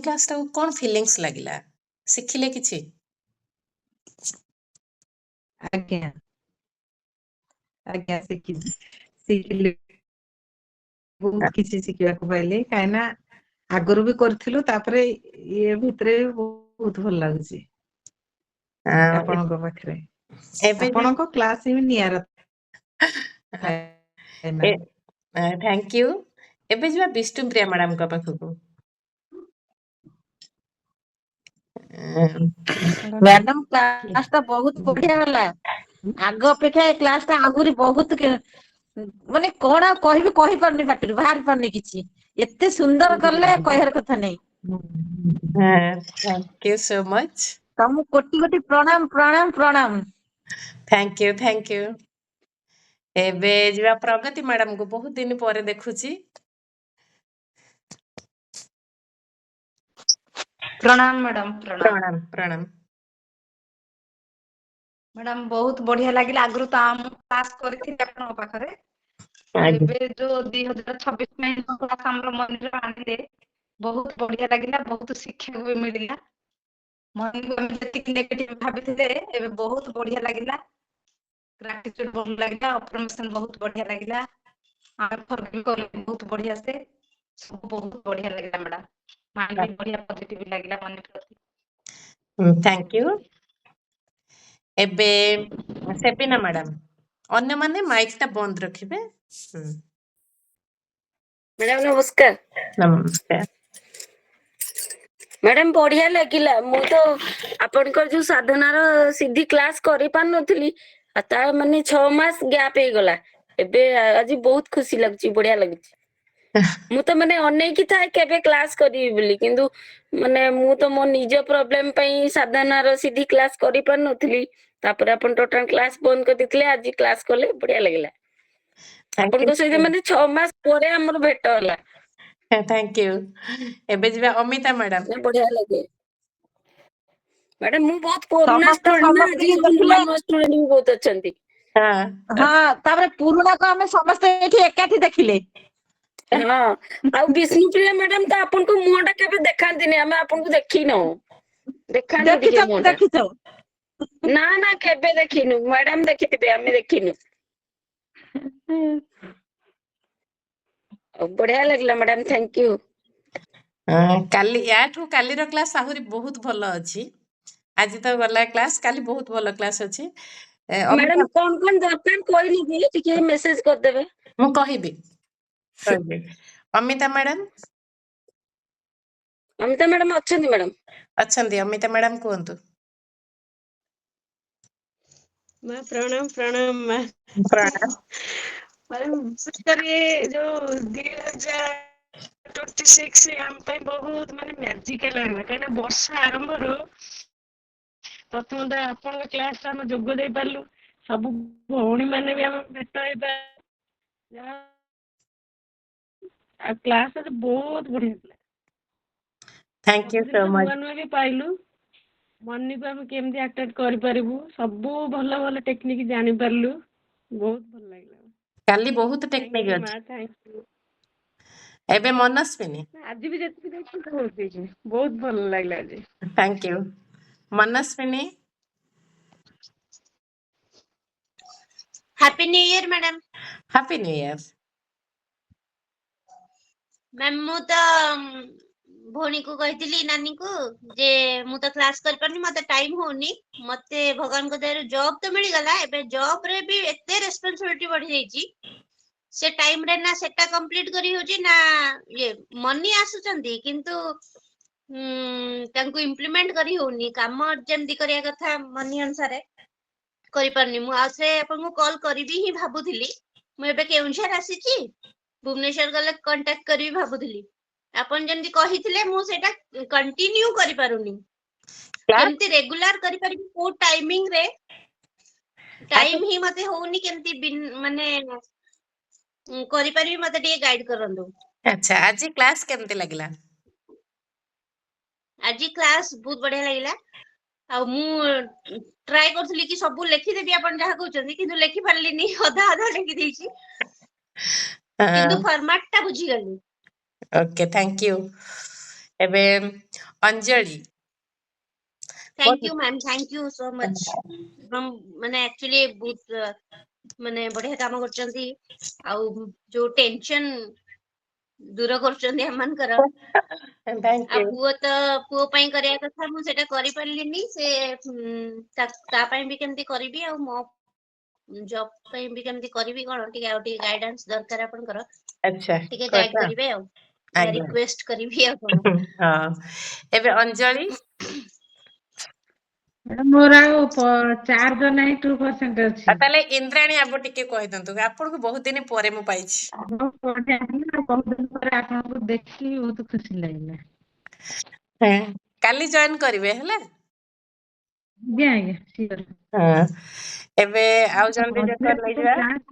Class ଟାକୁ କଣ feelings ଲାଗିଲା? ଶିଖିଲେ କିଛି? ଆଜ୍ଞା ଆଜ୍ଞା ଶିଖିଲି ବହୁତ କିଛି ଶିଖିବାକୁ ପାଇଲି କାହିଁକି ନା ଆଗରୁ ବି କରିଥିଲୁ ତାପରେ ଇଏ ଭିତରେ ବି ବହୁତ ଭଲ ଲାଗୁଛି ଆପଣଙ୍କ ପାଖରେ ଏବେ ଆପଣଙ୍କ କ୍ଲାସ ହିଁ ନିଆରା ଥାଏ ନା ଥ୍ୟାଙ୍କ ୟୁ। ଏବେ ଯିବା ବିଷ୍ଣୁପ୍ରିୟା ମ୍ୟାଡାମଙ୍କ ପାଖକୁ। ମ୍ୟାଡାମ କ୍ଲାସ ଟା ବହୁତ ବଢିଆ ହେଲା। ଆଗ ଅପେକ୍ଷା ଏ କ୍ଲାସ ଟା ଆହୁରି ବହୁତ ମାନେ କଣ ଆଉ କହିବି କହିପାରୁନି, ପାଟିରୁ ବାହାରି ପାରୁନି କିଛି। ଏତେ ସୁନ୍ଦର କଲେ କହିବାର କଥା ନାହିଁ। Thank you so much. ତମକୁ କୋଟି କୋଟି ପ୍ରଣାମ ପ୍ରଣାମ ପ୍ରଣାମ। Thank you thank you. ଏବେ ଯିବା ପ୍ରଗତି ମ୍ୟାଡାମକୁ, ବହୁତ ଦିନ ପରେ ଦେଖୁଛି। ପ୍ରଣାମ ମ୍ୟାଡାମ ପ୍ରଣାମ। ପ୍ରଣାମ ପ୍ରଣାମ। ମ୍ୟାଡାମ ବହୁତ ବଢିଆ ଲାଗିଲା। ଆଗରୁ ତ ମୁଁ କ୍ଲାସ କରିଥିଲି ଆପଣଙ୍କ ପାଖରେ, ଆଜ୍ଞା ଏବେ ଯୋଉ 2026 ପାଇଁ ଆମର ମନ୍ଦିର ଆଣିଲେ ବହୁତ ବଢିଆ ଲାଗିଲା, ବହୁତ ଶିଖିବାକୁ ବି ମିଳିଲା। ମନକୁ ଆମେ ଯେତିକି ନେଗେଟିଭ ଭାବିଥିଲେ ଏବେ ବହୁତ ବଢିଆ ଲାଗିଲା। ଗ୍ରାଟିଟ୍ୟୁଡ ଭଲ ଲାଗିଲା, ଅଫର୍ମେସନ ବହୁତ ବଢିଆ ଲାଗିଲା, ଆମେ ଫର୍ମ କଲେ ବହୁତ ବଢିଆ ସେ ସବୁ ବହୁତ ବଢିଆ ଲାଗିଲା ମ୍ୟାଡାମ। ମାଇଣ୍ଡ ବି ବଢିଆ ପଜିଟିଭ ଲାଗିଲା ମନ ପ୍ରତି। Thank you. ଏବେ ସେବିନା ମ୍ୟାଡାମ, ଅନ୍ୟମାନେ ମାଇକ୍ ଟା ବନ୍ଦ ରଖିବେ। ମ୍ୟାଡାମ ନମସ୍କାର। ନମସ୍କାର। ମ୍ୟାଡାମ ବଢିଆ ଲାଗିଲା। ମୁଁ ତ ଆପଣଙ୍କର ଯୋଉ ସାଧନାର ସିଧି କ୍ଲାସ କରିପାରୁନଥିଲି, ତା ମାନେ 6 ମାସ ଗ୍ୟାପ ହେଇଗଲା। ଏବେ ଆଜି ବହୁତ ଖୁସି ଲାଗୁଛି, ବଢିଆ ଲାଗୁଛି। ମୁଁ ତ ମାନେ ଅନେଇକି ଥାଏ କେବେ କ୍ଲାସ କରିବି ବୋଲି, କିନ୍ତୁ ମାନେ ମୁଁ ତ ମୋ ନିଜ ପ୍ରୋବ୍ଲେମ ପାଇଁ ସାଧନାର ସିଧି କ୍ଲାସ କରିପାରୁନଥିଲି। ତାପରେ ଆପଣ ଟୋଟାଲ କ୍ଲାସ ବନ୍ଦ କରିଦେଇଥିଲେ, ଆଜି କ୍ଲାସ କଲେ ବଢିଆ ଲାଗିଲା। ଆପଣଙ୍କ ସହିତ ମାନେ 6 ମାସ ପରେ ଆମର ଭେଟ ହେଲା। Thank you. ଏବେ ଯିବା ଅମିତା ମ୍ୟାଡାମ। ବଢିଆ ଲାଗେ ମ୍ୟାଡାମ। ମୁଁ ବହୁତ ପୁରୁଣା ସମସ୍ତେ ଷ୍ଟୁଡେଣ୍ଟ ନା, ଆଜି ସମସ୍ତଙ୍କୁ ସବୁ ନୂଆ ଦେଖିଲେ। ନୂଆ ଷ୍ଟୁଡେଣ୍ଟ ବି ବହୁତ ଅଛନ୍ତି। ହଁ ତାପରେ ପୁରୁଣାକୁ ଆମେ ସମସ୍ତେ ଏଠି ଏକାଠି ଦେଖିଲେ। ହଁ ଆଉ ବିଷ୍ଣୁପ୍ରିୟା ମ୍ୟାଡାମ ତ ଆପଣଙ୍କ ମୁହଁ ଟା କେବେ ଦେଖାନ୍ତିନି, ଆମେ ଆପଣଙ୍କୁ ଦେଖିନୁ। ଦେଖାନ୍ତୁ ଦେଖିଛ ଟିକେ ମୁହଁ ଟା। ଦେଖିଛ ନା ନା କେବେ ଦେଖିନୁ, ମ୍ୟାଡାମ ଦେଖିଥିବେ, ଆମେ ଦେଖିନୁ। ବଢିଆ ଲାଗିଲା ମ୍ୟାଡାମ, ଥ୍ୟାଙ୍କ ୟୁ। କାଲି ୟାଠୁ କାଲିର କ୍ଲାସ ଆହୁରି ବହୁତ ଭଲ ଅଛି। ଆଜି ତ ଗଲା କ୍ଲାସ, କାଲି ବହୁତ ଭଲ କ୍ଲାସ ଅଛି। ମ୍ୟାଡାମ କଣ କଣ ଦରକାର କହିଲି କି ଟିକେ ମେସେଜ କରିଦେବେ। ମୁଁ କହିବି। ଅମିତା ମ୍ୟାଡାମ। ଅମିତା ମ୍ୟାଡାମ ଅଛନ୍ତି ମ୍ୟାଡାମ? ଅଛନ୍ତି, ଅମିତା ମ୍ୟାଡାମ କୁହନ୍ତୁ। ମା ପ୍ରଣାମ ପ୍ରଣାମ ମା। ପ୍ରଣାମ। ବିଶେଷ କରି ଯୋଉ 2026 ଆମ ପାଇଁ ବହୁତ ମାନେ ମ୍ୟାଜିକାଲ ହେଲା, କାହିଁକିନା ବର୍ଷ ଆରମ୍ଭରୁ ପ୍ରଥମତଃ ଆପଣଙ୍କ କ୍ଲାସ ଆମେ ଯୋଗ ଦେଇ ପାରିଲୁ। ସବୁ ଭଉଣୀ ମାନେ ବି ଆମେ ଭେଟ ହେଇପାରିଲୁ। ଆଉ କ୍ଲାସ ବହୁତ ବଢିଆ ଥିଲା। ଥ୍ୟାଙ୍କ ୟୁ ସବୁ ସୋ ଜିନିଷ ମଚ୍। ନୂଆ ନୂଆ ବି ପାଇଲୁ। ମନିକୁ ଆମେ କେମିତି ଆଟାକ୍ କରିପାରିବୁ, ସବୁ ଭଲ ଭଲ ଟେକ୍ନିକ ଜାଣିପାରିଲୁ। ବହୁତ ଭଲ ଲାଗିଲା। କାଲି ବହୁତ ଥ୍ୟାଙ୍କ ଟେକ୍ନିକ ୟୁ ଅଛି। ମା, ଥ୍ୟାଙ୍କ ୟୁ। ଏବେ ମନସ୍ବିନୀ। ଆଜି ବି ଯେତିକି ଦେଖିଛି ବହୁତ ଭଲ ଲାଗିଲା ଆଜି। Thank you. Manaswini. Happy new year madam. Happy new year. Ma'am ମୁଁ ତ ଭଉଣୀକୁ କହିଥିଲି, ନାନୀକୁ, ଯେ ମୁଁ ତ କ୍ଲାସ କରିପାରୁନି, ମତେ ଟାଇମ ହଉନି। ମତେ ଭଗବାନଙ୍କ ଦୟାରୁ ଜବ ତ ମିଳିଗଲା। ଏବେ ଜବ ରେ ବି ଏତେ ରେସପନସିବିଲିଟି ବଢି ଯାଇଛି, ସେ ଟାଇମ ରେ ନା ସେଟା କମ୍ପ୍ଲିଟ କରି ହଉଛି, ନା ଇଏ ମନି ଆସୁଛନ୍ତି କିନ୍ତୁ ତାଙ୍କୁ ଇମ୍ପ୍ଲିମେଣ୍ଟ କରି ହଉନି। କାମ ଯେମିତି କରିବା କଥା ମନି ଅନୁସାରେ କରିପାରୁନି। ମୁଁ ଆଉ ସେ ଆପଣଙ୍କୁ କଲ କରିବି ହିଁ ଭାବୁଥିଲି। ମୁଁ ଏବେ କେଉଁଝର ଆସିଛି, ଭୁବନେଶ୍ୱର ଗଲେ କଣ୍ଟାକ୍ଟ କରିବି ଭାବୁଥିଲି। ଆପଣ ଯେମିତି କହିଥିଲେ, ମୁଁ ସେଇଟା କଣ୍ଟିନ୍ୟୁ କରିପାରୁନି। କ୍ଲାସ କେମିତି ରେଗୁଲାର କରିପାରିବି, କୋଉ ଟାଇମିଂରେ ଆଜି ଟାଇମ ହିଁ ମତେ ହଉନି, କେମିତି ମାନେ କରିପାରିବି, ମତେ ଟିକେ ଗାଇଡ କରନ୍ତୁ। ଆଚ୍ଛା, ଆଜି କ୍ଲାସ କେମିତି ଲାଗିଲା? ଆଜି କ୍ଲାସ ବହୁତ ବଢିଆ ଲାଗିଲା। ଆଉ ମୁଁ ଟ୍ରାଏ କରୁଥିଲି କି ସବୁ ଲେଖିଦେବି ଆପଣ ଯାହା କହୁଛନ୍ତି, କିନ୍ତୁ ଲେଖି ପାରିଲିନି, ଅଧା ଅଧା ଲେଖି ଦେଇଛି। କିନ୍ତୁ ଫର୍ମାଟ ଟା ବୁଝିଗଲି। Okay, thank you. ଏବେ Anjali thank you ma'am, thank you so much. मैंने एक्चुअली बहुत माने बढ़िया काम करचंती आउ जो टेंशन दूर करचंती हमनकर। Thank uh you. पुओ पई करिया कथा मु सेटा करि परलिनी से ता पई भी केमती करबी आ मो जॉब पई भी केमती करबी कोन टिके आ टिके गाइडेंस दरकार आपनकर अच्छा टिके गाइड कहता करिवे आ आज्ञा। रिक्वेस्ट करबी आ कोन। हाँ एबे अंजलि मैडम मोर चार्ज नहीं 2% अच्छी। ताले इंद्राणी आप टिके कहि दंतु आपन को बहुत दिन परे मु पाइछि। बहुत दिन पर आपको देखी बहुत खुशी लगला। हैं काली जॉइन करिवे हला। आज्ञा आज्ञा सियोर। हाँ एबे आउ जल्दी जे कर ले जा। चार्ज